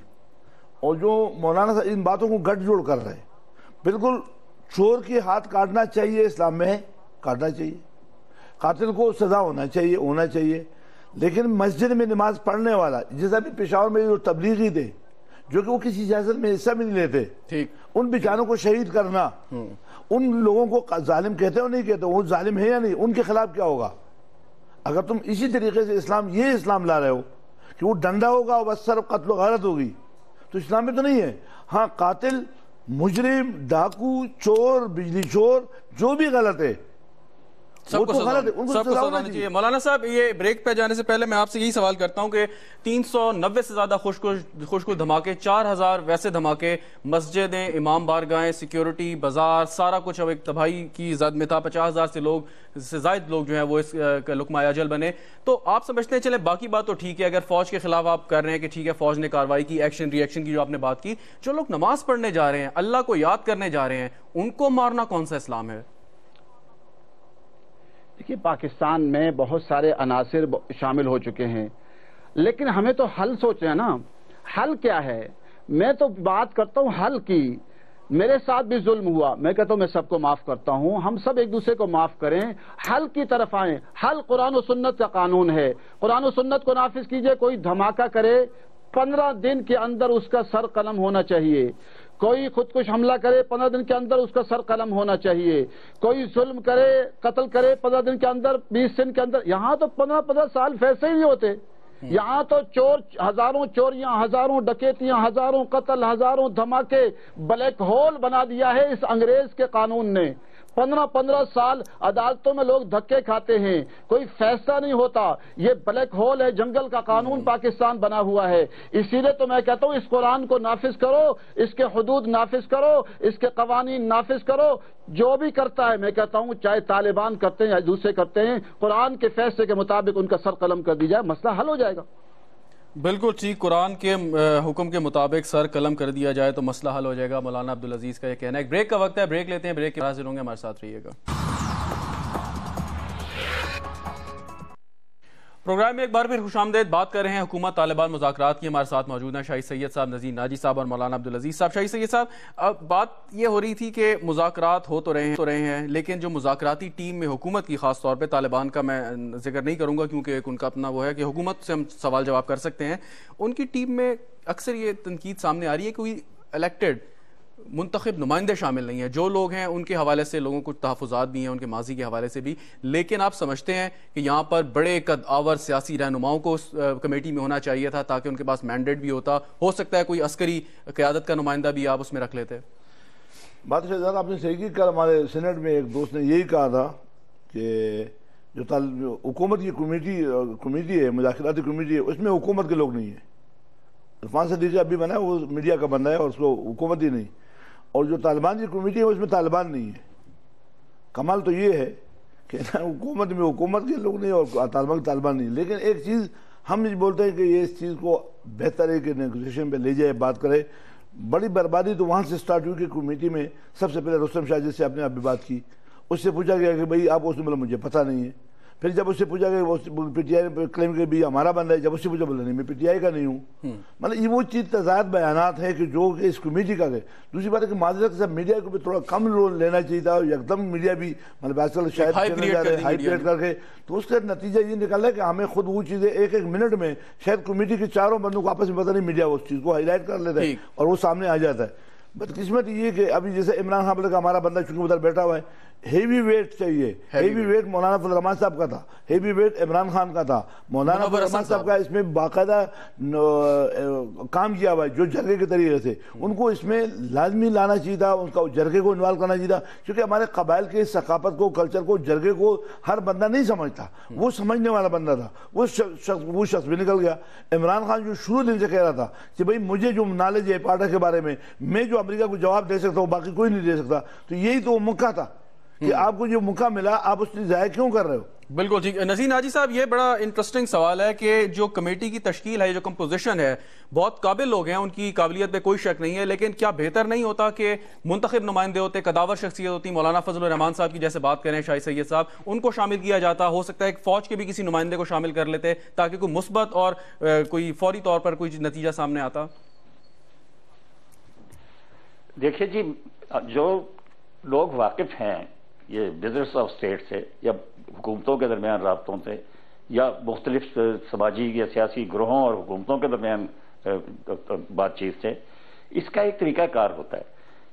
اور جو مولانا صاحب ان باتوں کو گٹھ جوڑ کر رہے ہیں، بالکل چور کے ہاتھ کاٹنا چاہیے، اسلام میں ہے کاٹنا چاہیے، قاتل کو سزا ہونا چاہیے، لیکن مسجد میں نماز پڑھنے والا، جیسا بھی پشاور میں جو تبلیغی تھے جو کہ وہ کسی سیاست میں حصہ بھی نہیں لیتے، ان بیچاروں کو شہید کرنا، ان لوگوں کو ظالم کہتے ہو نہیں کہتے، وہ ظالم ہے یا نہیں، ان کے خلاف کیا ہوگا؟ اگر تم اسی طریقے سے یہ اسلام لا رہے ہو کہ وہ ڈنڈا ہوگا اور بس صرف قتل و غارت ہوگی، تو اسلام میں تو نہیں ہے۔ ہاں، قاتل، مجرم، ڈاکو، چور، بجلی چور، جو بھی غلط ہے سب کو سزا ہونی چاہیے۔ مولانا صاحب، یہ بریک پہ جانے سے پہلے میں آپ سے یہی سوال کرتا ہوں کہ 390 سے زیادہ خوشکش دھماکے، 4000 ویسے دھماکے، مسجدیں، امام بارگاہیں، سیکیورٹی، بازار، سارا کچھ اب ایک تباہی کی زد میں تھا۔ 50,000 سے زائد لوگ جو ہیں وہ اس لقمہ اجل بنے۔ تو آپ سمجھتے ہیں چلیں باقی بات تو ٹھیک ہے، اگر فوج کے خلاف آپ کر رہے ہیں کہ ٹھیک ہے فوج نے کارروائی کی، ایکشن ری ایکشن کی جو آپ نے بات کی، جو لوگ نماز پڑھنے جا رہے ہیں، اللہ کو یاد کرنے جا رہے ہیں، ان کو مارنا کون سا اسلام ہے؟ دیکھیے، پاکستان میں بہت سارے عناصر شامل ہو چکے ہیں، لیکن ہمیں تو حل سوچنا ہے نا۔ حل کیا ہے؟ میں تو بات کرتا ہوں حل کی۔ میرے ساتھ بھی ظلم ہوا، میں کہتا ہوں میں سب کو معاف کرتا ہوں، ہم سب ایک دوسرے کو معاف کریں، حل کی طرف آئیں۔ حل قرآن و سنت کا قانون ہے، قرآن و سنت کو نافذ کیجئے۔ کوئی دھماکہ کرے 15 دن کے اندر اس کا سر قلم ہونا چاہیے، کوئی خودکش حملہ کرے 15 دن کے اندر اس کا سر قلم ہونا چاہیے، کوئی ظلم کرے، قتل کرے 15 دن کے اندر، 20 دن کے اندر۔ یہاں تو 15 سال فیصلے ہی نہیں ہوتے، یہاں تو ہزاروں چوریاں، ہزاروں ڈکیتیاں، ہزاروں قتل، ہزاروں دھماکے، بلیک ہول بنا دیا ہے اس انگریز کے قانون نے۔ 15 سال عدالتوں میں لوگ دھکے کھاتے ہیں، کوئی فیصلہ نہیں ہوتا۔ یہ بلیک ہول ہے، جنگل کا قانون پاکستان بنا ہوا ہے۔ اسی لیے تو میں کہتا ہوں اس قرآن کو نافذ کرو، اس کے حدود نافذ کرو، اس کے قوانین نافذ کرو۔ جو بھی کرتا ہے، میں کہتا ہوں چاہے طالبان کرتے ہیں یا دوسرے کرتے ہیں، قرآن کے فیصلے کے مطابق ان کا سر قلم کر دی جائے، مسئلہ حل ہو جائے گا۔ بالکل ٹھیک، قرآن کے حکم کے مطابق سر قلم کر دیا جائے تو مسئلہ حل ہو جائے گا، مولانا عبدالعزیز کا یہ کہنا ہے۔ ایک بریک کا وقت ہے، بریک لیتے ہیں، بریک کے بعد حاضر ہوں گے، ہمارے ساتھ رہیے گا۔ پروگرام میں ایک بار پھر خوش آمدید، بات کر رہے ہیں حکومت طالبان مذاکرات کی۔ ہمارے ساتھ موجود ہیں شاہد سید صاحب، نذیر ناجی صاحب اور مولانا عبدالعزیز صاحب۔ شاہد سید صاحب، اب بات یہ ہو رہی تھی کہ مذاکرات ہو تو رہے ہیں، لیکن جو مذاکراتی ٹیم میں حکومت کی، خاص طور پہ طالبان کا میں ذکر نہیں کروں گا کیونکہ ایک ان کا اپنا وہ ہے کہ حکومت سے ہم سوال جواب کر سکتے ہیں، ان کی ٹیم میں اکثر یہ تنقید سامنے آ رہی ہے کہ کوئی الیکٹڈ منتخب نمائندے شامل نہیں ہیں۔ جو لوگ ہیں ان کے حوالے سے لوگوں کو تحفظات بھی ہیں، ان کے ماضی کے حوالے سے بھی، لیکن آپ سمجھتے ہیں کہ یہاں پر بڑے قد آور سیاسی رہنماؤں کو اس کمیٹی میں ہونا چاہیے تھا تاکہ ان کے پاس مینڈیٹ بھی ہوتا، ہو سکتا ہے کوئی عسکری قیادت کا نمائندہ بھی آپ اس میں رکھ لیتے۔ بات شہزاد آپ نے صحیح کی، کل ہمارے سینٹ میں ایک دوست نے یہی کہا تھا کہ جو حکومت کی کمیٹی ہے، مذاکراتی کمیٹی ہے، اس میں حکومت کے لوگ نہیں ہیں۔ عرفان صدیقی ابھی بنا ہے، وہ میڈیا کا بندہ ہے اور اس کو حکومت ہی نہیں، اور جو طالبان کی کمیٹی ہے اس میں طالبان نہیں ہے۔ کمال تو یہ ہے کہ حکومت میں حکومت کے لوگ نہیں اور طالبان نہیں، لیکن ایک چیز ہم بولتے ہیں کہ یہ اس چیز کو بہتر ہے کہ نیگوسیشن پہ لے جائے، بات کرے۔ بڑی بربادی تو وہاں سے سٹارٹ ہوئی کہ کمیٹی میں سب سے پہلے رستم شاہ جس سے آپ نے ابھی بات کی، اس سے پوچھا گیا کہ بھئی آپ اس نے بولا مجھے پتہ نہیں ہے، پھر جب اس سے پوچھا کہ وہ پی ٹی آئی پہ کلیم کہ بھی ہمارا بندہ ہے، جب اس سے پوچھا بولا نہیں میں پی ٹی آئی کا نہیں ہوں. مطلب یہ وہ چیز تضاد بیانات ہیں کہ جو کہ اس کمیٹی کا ہے. دوسری بات ہے کہ معذرت کے ساتھ میڈیا کو بھی تھوڑا کم رول لینا چاہیے تھا، اور ایک دم میڈیا بھی مطلب آج کل شاید ہائی پریٹ کر کے، تو اس کا نتیجہ یہ نکلا ہے کہ ہمیں خود وہ چیزیں ایک منٹ میں شاید کمیٹی کے چاروں بندوں کو آپس میں پتہ نہیں، میڈیا اس چیز کو ہائی لائٹ کر لیتا ہے اور وہ سامنے آ جاتا ہے. بدقسمت یہ کہ ابھی جیسے عمران خان کا ہمارا بندہ چونکہ ادھر بیٹھا ہوا ہے، ہیوی ویٹ چاہیے. ہیوی ویٹ مولانا فضل الرحمان صاحب کا تھا، ہیوی ویٹ عمران خان کا تھا. مولانا فضل الرحمان صاحب کا اس میں باقاعدہ کام کیا ہوا ہے جو جرگے کے طریقے سے، ان کو اس میں لازمی لانا چاہیے تھا، ان کا جرگے کو انوالو کرنا چاہیے تھا. کیونکہ ہمارے قبائل کے ثقافت کو، کلچر کو، جرگے کو ہر بندہ نہیں سمجھتا، وہ سمجھنے والا بندہ تھا. وہ شخص بھی نکل گیا. عمران خان جو شروع دن سے کہہ رہا تھا کہ بھائی مجھے جو نالج ہے پارٹی کے بارے میں جو امریکہ کو جواب دے سکتا ہوں باقی کوئی نہیں دے سکتا. تو یہی تو وہ موقع تھا کہ آپ کو جو موقع ملا آپ اس نے ضائع کیوں کر رہے ہو؟ بالکل ٹھیک. نذیر ناجی صاحب، یہ بڑا انٹرسٹنگ سوال ہے کہ جو کمیٹی کی تشکیل ہے، جو کمپوزیشن ہے، بہت قابل لوگ ہیں، ان کی قابلیت پہ کوئی شک نہیں ہے، لیکن کیا بہتر نہیں ہوتا کہ منتخب نمائندے ہوتے، قداور شخصیت ہوتی، مولانا فضل الرحمان صاحب کی جیسے بات کریں، شاہی سید صاحب، ان کو شامل کیا جاتا، ہو سکتا ہے ایک فوج کے بھی کسی نمائندے کو شامل کر لیتے تاکہ کوئی مثبت اور کوئی فوری طور پر کوئی نتیجہ سامنے آتا. دیکھیے جی، جو لوگ واقف ہیں یہ بزنس آف اسٹیٹ سے یا حکومتوں کے درمیان رابطوں سے یا مختلف سماجی یا سیاسی گروہوں اور حکومتوں کے درمیان بات چیت سے، اس کا ایک طریقہ کار ہوتا ہے.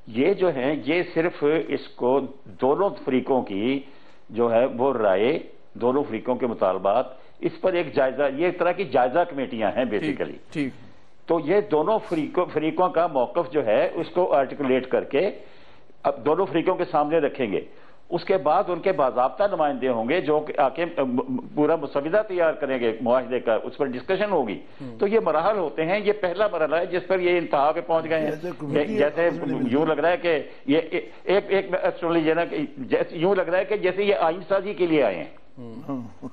یہ جو ہیں یہ صرف اس کو دونوں فریقوں کی جو ہے وہ رائے، دونوں فریقوں کے مطالبات، اس پر ایک جائزہ، یہ ایک طرح کی جائزہ کمیٹیاں ہیں بیسیکلی. تو یہ دونوں فریقوں کا موقف جو ہے اس کو آرٹیکولیٹ کر کے اب دونوں فریقوں کے سامنے رکھیں گے. اس کے بعد ان کے باضابطہ نمائندے ہوں گے جو آ کے پورا مسودہ تیار کریں گے معاہدے کا، اس پر ڈسکشن ہوگی. تو یہ مراحل ہوتے ہیں، یہ پہلا مرحلہ ہے جس پر یہ انتہا پہ پہنچ گئے ہیں. جیسے یوں لگ رہا ہے کہ یہ یوں لگ رہا ہے کہ جیسے یہ آئین سازی کے لیے آئے ہیں.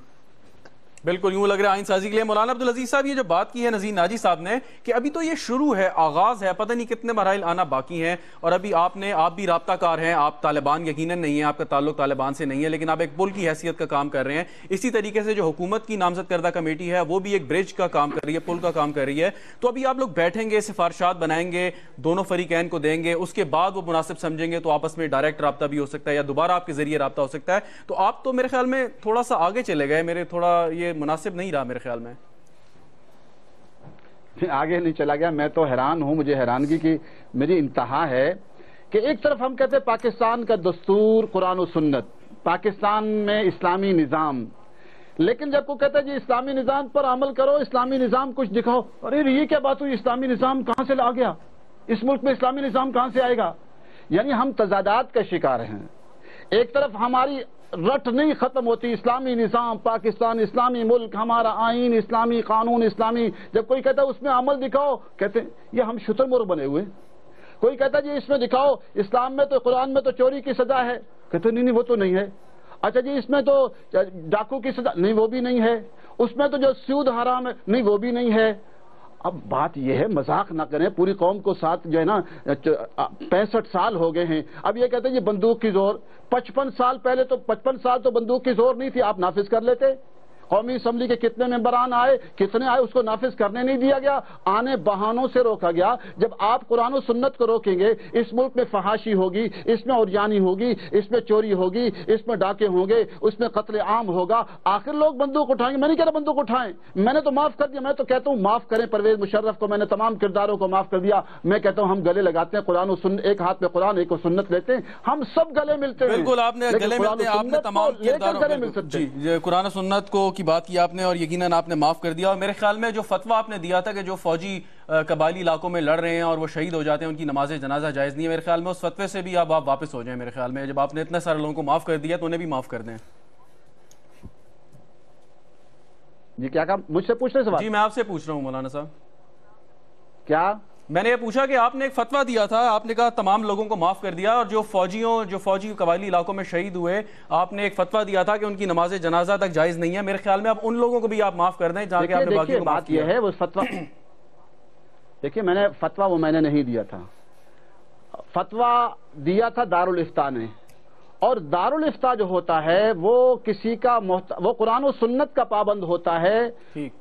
بالکل یوں لگ رہا ہے آئین سازی کے لیے. مولانا عبدالعزیز صاحب، یہ جو بات کی ہے نذیر ناجی صاحب نے کہ ابھی تو یہ شروع ہے، آغاز ہے، پتہ نہیں کتنے مراحل آنا باقی ہیں، اور ابھی آپ بھی رابطہ کار ہیں، آپ طالبان یقیناً نہیں ہیں، آپ کا تعلق طالبان سے نہیں ہے، لیکن آپ ایک پل کی حیثیت کا کام کر رہے ہیں. اسی طریقے سے جو حکومت کی نامزد کردہ کمیٹی ہے وہ بھی ایک برج کا کام کر رہی ہے، پل کا کام کر رہی ہے. تو ابھی آپ لوگ بیٹھیں گے، سفارشات بنائیں گے، دونوں فریقین کو دیں گے، اس کے بعد وہ مناسب سمجھیں گے تو آپس میں ڈائریکٹ رابطہ بھی ہو سکتا ہے یا دوبارہ آپ کے ذریعے رابطہ ہو سکتا ہے. تو آپ تو میرے خیال میں تھوڑا سا آگے چلے گئے، تھوڑا یہ مناسب نہیں رہا میرے خیال میں. آگے نہیں چلا گیا، میں تو حیران ہوں. مجھے حیرانگی کی میری انتہا ہے کہ ایک طرف ہم کہتے ہیں پاکستان کا دستور قرآن و سنت، پاکستان میں اسلامی نظام، لیکن جب کو کہتا ہے جی اسلامی نظام پر عمل کرو، اسلامی نظام کچھ دکھاؤ، ارے یہ کیا بات ہوئی، اسلامی نظام کہاں سے آ گیا، اس ملک میں اسلامی نظام کہاں سے آئے گا؟ یعنی ہم تضادات کا شکار ہیں. ایک طرف ہماری رٹ نہیں ختم ہوتی، اسلامی نظام، پاکستان اسلامی ملک، ہمارا آئین اسلامی، قانون اسلامی، جب کوئی کہتا ہے اس میں عمل دکھاؤ، کہتے ہیں یہ ہم شتر مرغ بنے ہوئے. کوئی کہتا ہے جی اس میں دکھاؤ، اسلام میں تو، قرآن میں تو چوری کی سزا ہے، کہتے نہیں وہ تو نہیں ہے. اچھا جی اس میں تو ڈاکو کی سزا، نہیں وہ بھی نہیں ہے. اس میں تو جو سود حرام ہے، نہیں وہ بھی نہیں ہے. اب بات یہ ہے، مذاق نہ کریں، پوری قوم کو ساتھ جو ہے نا 65 سال ہو گئے ہیں. اب یہ کہتے ہیں یہ بندوق کی زور، 55 سال پہلے تو 55 سال تو بندوق کی زور نہیں تھی، آپ نافذ کر لیتے. قومی اسمبلی کے کتنے ممبران آئے، کتنے آئے، اس کو نافذ کرنے نہیں دیا گیا، آنے بہانوں سے روکا گیا. جب آپ قرآن و سنت کو روکیں گے، اس ملک میں فحاشی ہوگی، اس میں عریانی ہوگی، اس میں چوری ہوگی، اس میں ڈاکے ہوں گے، اس میں قتل عام ہوگا، آخر لوگ بندوق اٹھائیں گے. میں نہیں کہہ رہا بندوق اٹھائیں، میں نے تو معاف کر دیا. میں تو کہتا ہوں معاف کریں پرویز مشرف کو، میں نے تمام کرداروں کو معاف کر دیا. میں کہتا ہوں ہم گلے لگاتے ہیں، قرآن و سنت، ایک ہاتھ میں قرآن ایک سنت لیتے ہیں، ہم سب گلے ملتے ہیں. بالکل آپ نے گلے ملتے ہیں، آپ نے تمام کرداروں، جی قرآن و سنت کو کی بات کی آپ نے، اور یقیناً آپ نے معاف کر دیا. اور میرے خیال میں جو فتویٰ آپ نے دیا تھا کہ جو فوجی قبائلی علاقوں میں لڑ رہے ہیں اور وہ شہید ہو جاتے ہیں، ان کی نماز جنازہ جائز نہیں ہے، میرے خیال میں اس فتوے سے بھی آپ واپس ہو جائیں. میرے خیال میں جب آپ نے اتنے سارے لوگوں کو معاف کر دیا تو انہیں بھی معاف کر دیں. جی کیا کہا، مجھ سے پوچھ رہے سوال؟ جی میں آپ سے پوچھ رہا ہوں مولانا صاحب. کیا میں نے یہ پوچھا کہ آپ نے ایک فتویٰ دیا تھا، آپ نے کہا تمام لوگوں کو معاف کر دیا، اور جو فوجی قبائلی علاقوں میں شہید ہوئے، آپ نے ایک فتویٰ دیا تھا کہ ان کی نماز جنازہ تک جائز نہیں ہے. میرے خیال میں اب ان لوگوں کو بھی آپ معاف کر دیں جہاں کہ آپ نے باقی کو معاف کیا. بات یہ ہے وہ فتویٰ، دیکھیے میں نے فتویٰ وہ میں نے نہیں دیا تھا، فتویٰ دیا تھا دارالافتاء نے، اور دارالفتہ جو ہوتا ہے وہ کسی کا وہ قرآن و سنت کا پابند ہوتا ہے.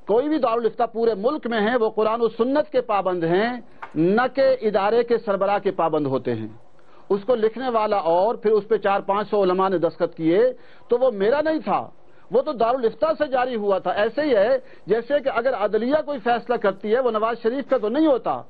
کوئی بھی دارالفتہ پورے ملک میں ہے وہ قرآن و سنت کے پابند ہیں، نہ کہ ادارے کے سربراہ کے پابند ہوتے ہیں. اس کو لکھنے والا اور پھر اس پہ 400-500 علماء نے دستخط کیے تو وہ میرا نہیں تھا، وہ تو دارالفتہ سے جاری ہوا تھا. ایسے ہی ہے جیسے کہ اگر عدلیہ کوئی فیصلہ کرتی ہے وہ نواز شریف کا تو نہیں ہوتا،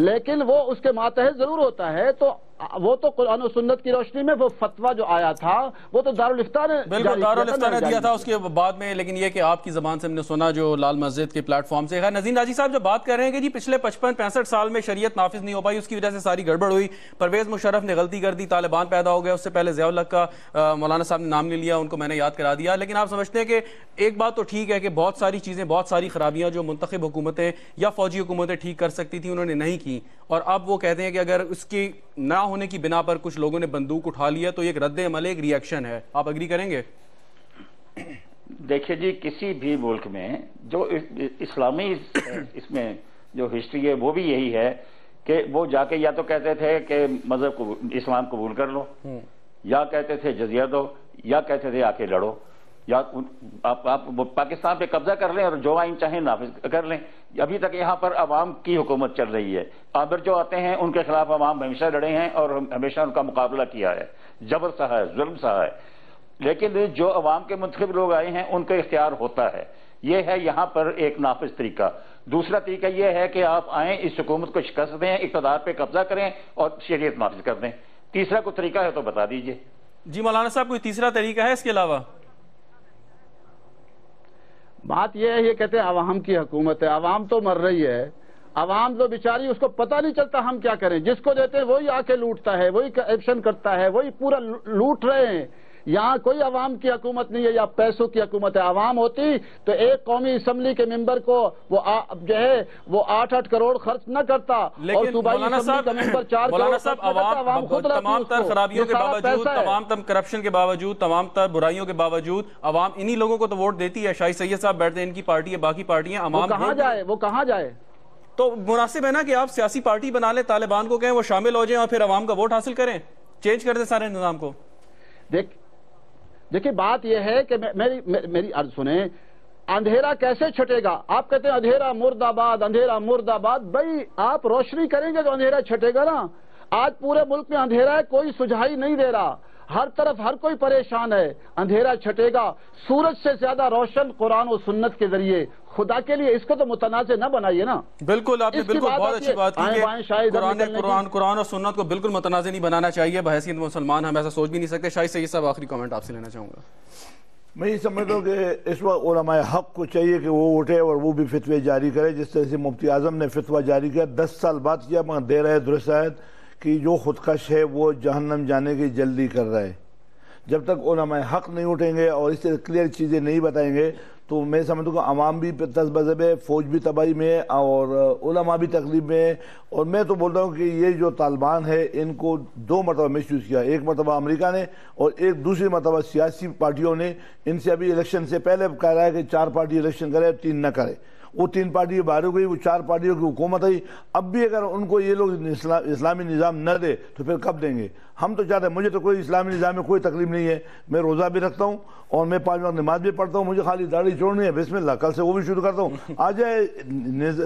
لیکن وہ اس کے ماتحت ضرور ہوتا ہے. تو وہ تو قرآن و سنت کی روشنی میں وہ فتویٰ جو آیا تھا وہ تو دارالفتہ نے بالکل دارالفتہ نے دیا تھا اس کے بعد میں. لیکن یہ کہ آپ کی زبان سے ہم نے سنا جو لال مسجد کے پلیٹ فارم سے. نذیر ناجی صاحب جب بات کر رہے ہیں کہ جی پچھلے 55-65 سال میں شریعت نافذ نہیں ہو پائی، اس کی وجہ سے ساری گڑبڑ ہوئی، پرویز مشرف نے غلطی کر دی، طالبان پیدا ہو گیا، اس سے پہلے ضیاء الحق کا مولانا صاحب نے نام لے لیا، ان کو میں نے یاد کرا دیا. لیکن آپ سمجھتے ہیں کہ ایک بات تو ٹھیک ہے کہ بہت ساری چیزیں، بہت ساری خرابیاں جو منتخب حکومتیں یا فوجی حکومتیں ٹھیک کر سکتی تھیں انہوں نے نہیں کی، اور اب وہ کہتے ہیں کہ اگر اس کی نہ ہونے کی بنا پر کچھ لوگوں نے بندوق اٹھا لیا تو یہ ایک رد عمل ہے، ایک ری ایکشن ہے. آپ اگری کریں گے؟ دیکھیں جی، کسی بھی ملک میں جو اسلامی اس میں جو ہسٹری ہے وہ بھی یہی ہے کہ وہ جا کے یا تو کہتے تھے کہ مذہب کو اسلام قبول کر لو، یا کہتے تھے جزیہ دو، یا کہتے تھے آ کے لڑو، یا آپ پاکستان پہ قبضہ کر لیں اور جو آئین چاہیں نافذ کر لیں. ابھی تک یہاں پر عوام کی حکومت چل رہی ہے. عابر جو آتے ہیں ان کے خلاف عوام ہمیشہ لڑے ہیں اور ہمیشہ ان کا مقابلہ کیا ہے، جبر سہا ہے، ظلم سہا ہے. لیکن جو عوام کے منتخب لوگ آئے ہیں ان کا اختیار ہوتا ہے. یہ ہے یہاں پر ایک نافذ طریقہ. دوسرا طریقہ یہ ہے کہ آپ آئیں، اس حکومت کو شکست دیں، اقتدار پہ قبضہ کریں اور شریعت نافذ کر دیں. تیسرا کوئی طریقہ ہے تو بتا دیجئے. جی مولانا صاحب کوئی تیسرا طریقہ ہے اس کے علاوہ؟ بات یہ ہے، یہ کہتے ہیں عوام کی حکومت ہے، عوام تو مر رہی ہے. عوام تو بیچاری اس کو پتہ نہیں چلتا ہم کیا کریں. جس کو دیتے ہیں وہی آ کے لوٹتا ہے، وہی ایکشن کرتا ہے، وہی پورا لوٹ رہے ہیں. یہاں کوئی عوام کی حکومت نہیں ہے یا پیسوں کی حکومت ہے. عوام ہوتی تو ایک قومی اسمبلی کے ممبر کو وہ جو ہے وہ 8-8 کروڑ خرچ نہ کرتا. لیکن مولانا صاحب عوام تمام تر خرابیوں کے باوجود، تمام تر کرپشن کے باوجود، تمام تر برائیوں کے باوجود عوام انہی لوگوں کو تو ووٹ دیتی ہے. شاہی سید صاحب بیٹھتے ہیں، ان کی پارٹی ہے، باقی پارٹیاں، عوام وہ کہاں جائے؟ تو مناسب ہے نا کہ آپ سیاسی پارٹی بنا لیں، طالبان کو کہیں وہ شامل ہو جائیں اور پھر عوام کا ووٹ حاصل کریں، چینج کر دیں سارے نظام کو. دیکھیں بات یہ ہے کہ میری عرض سنیں، اندھیرا کیسے چھٹے گا؟ آپ کہتے ہیں اندھیرا مرد آباد، اندھیرا مرد آباد. بھائی آپ روشنی کریں گے تو اندھیرا چھٹے گا نا. آج پورے ملک میں اندھیرا ہے، کوئی سجھائی نہیں دے رہا، ہر طرف ہر کوئی پریشان ہے. اندھیرا چھٹے گا. سورج سے زیادہ روشن قرآن و سنت کے ذریعے. خدا کے لیے اس کو تو متنازع نہ بنائیے نا. بالکل آپ نے بالکل بہت اچھی بات کی کہ قرآن اور سنت کو بالکل متنازع نہیں بنانا چاہیے. بحیثیت مسلمان ہم ایسا سوچ بھی نہیں سکتے. شاہی سید صاحب آخری کامنٹ آپ سے لینا چاہوں گا. میں یہ سمجھتا ہوں کہ اس وقت علماء حق کو چاہیے کہ وہ اٹھے اور وہ بھی فتوے جاری کرے، جس طرح سے مفتی اعظم نے فتویٰ جاری کیا. 10 سال بعد کیا، مگر دیر ہے درست ہے کہ جو خودکش ہے وہ جہنم جانے کی جلدی کر رہا ہے. جب تک علماء حق نہیں اٹھیں گے اور اس سے کلیئر چیزیں نہیں بتائیں گے تو میں سمجھتا ہوں کہ عوام بھی تذبذب ہے، فوج بھی تباہی میں، اور علماء بھی تکلیف میں. اور میں تو بولتا ہوں کہ یہ جو طالبان ہے ان کو 2 مرتبہ مس یوز کیا. ایک مرتبہ امریکہ نے اور ایک دوسری مرتبہ سیاسی پارٹیوں نے. ان سے ابھی الیکشن سے پہلے کہہ رہا ہے کہ 4 پارٹی الیکشن کرے، 3 نہ کرے. وہ 3 پارٹی باہر ہو گئی، وہ 4 پارٹیوں کی حکومت آئی. اب بھی اگر ان کو یہ لوگ اسلامی نظام نہ دے تو پھر کب دیں گے؟ ہم تو چاہتے ہیں، مجھے تو کوئی اسلامی نظام میں کوئی تکلیف نہیں ہے. میں روزہ بھی رکھتا ہوں اور میں 5 وقت نماز بھی پڑھتا ہوں. مجھے خالی داڑھی چھوڑنی ہے، بسم اللہ، کل سے وہ بھی شروع کرتا ہوں. آ جائے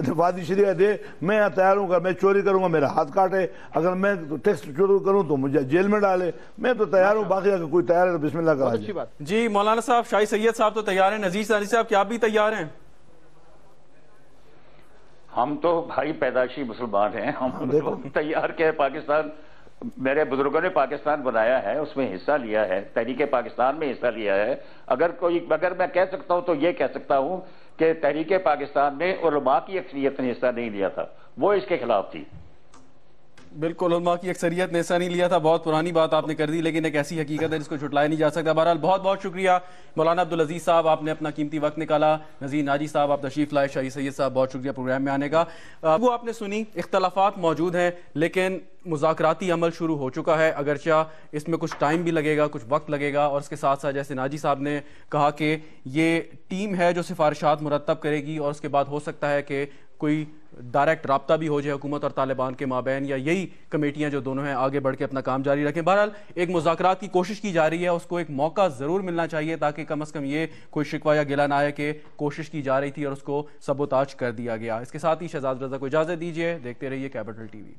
نفاذی شریعت دے، میں تیار ہوں گا. میں چوری کروں گا میرا ہاتھ کاٹے، اگر میں ٹیکس شروع کروں تو مجھے جیل میں ڈالے، میں تو تیار ہوں. باقی اگر کوئی تیار ہے تو بسم اللہ کرا جائے. جی مولانا صاحب، شاہی سید صاحب تو تیار ہیں. نذیر صاحب کیا آپ بھی تیار ہیں؟ ہم تو بھائی پیدائشی مسلمان ہیں، ہم تیار کے پاکستان، میرے بزرگوں نے پاکستان بنایا ہے، اس میں حصہ لیا ہے، تحریک پاکستان میں حصہ لیا ہے. اگر میں کہہ سکتا ہوں تو یہ کہہ سکتا ہوں کہ تحریک پاکستان میں علماء کی اکثریت نے حصہ نہیں لیا تھا، وہ اس کے خلاف تھی. بالکل علماء کی اکثریت نے حصہ نہیں لیا تھا. بہت پرانی بات آپ نے کر دی، لیکن ایک ایسی حقیقت ہے جس کو جھٹلایا نہیں جا سکتا. بہرحال بہت بہت شکریہ مولانا عبدالعزیز صاحب، آپ نے اپنا قیمتی وقت نکالا. نذیر ناجی صاحب آپ تشریف لائے. شاہی سید صاحب بہت شکریہ پروگرام میں آنے کا. وہ آپ نے سنی، اختلافات موجود ہیں لیکن مذاکراتی عمل شروع ہو چکا ہے، اگرچہ اس میں کچھ ٹائم بھی لگے گا، کچھ وقت لگے گا. اور اس کے ساتھ ساتھ جیسے ناجی صاحب نے کہا کہ یہ ٹیم ہے جو سفارشات مرتب کرے گی اور اس کے بعد ہو سکتا ہے کہ کوئی ڈائریکٹ رابطہ بھی ہو جائے حکومت اور طالبان کے مابین، یا یہی کمیٹیاں جو دونوں ہیں آگے بڑھ کے اپنا کام جاری رکھیں؟ بہرحال ایک مذاکرات کی کوشش کی جا رہی ہے، اس کو ایک موقع ضرور ملنا چاہیے تاکہ کم از کم یہ کوئی شکوہ یا گلہ نہ آئے کہ کوشش کی جا رہی تھی اور اس کو سبوتاج کر دیا گیا۔ اس کے ساتھ ہی شہزاد رضا کو اجازت دیجیے، دیکھتے رہیے کیپٹل ٹی وی۔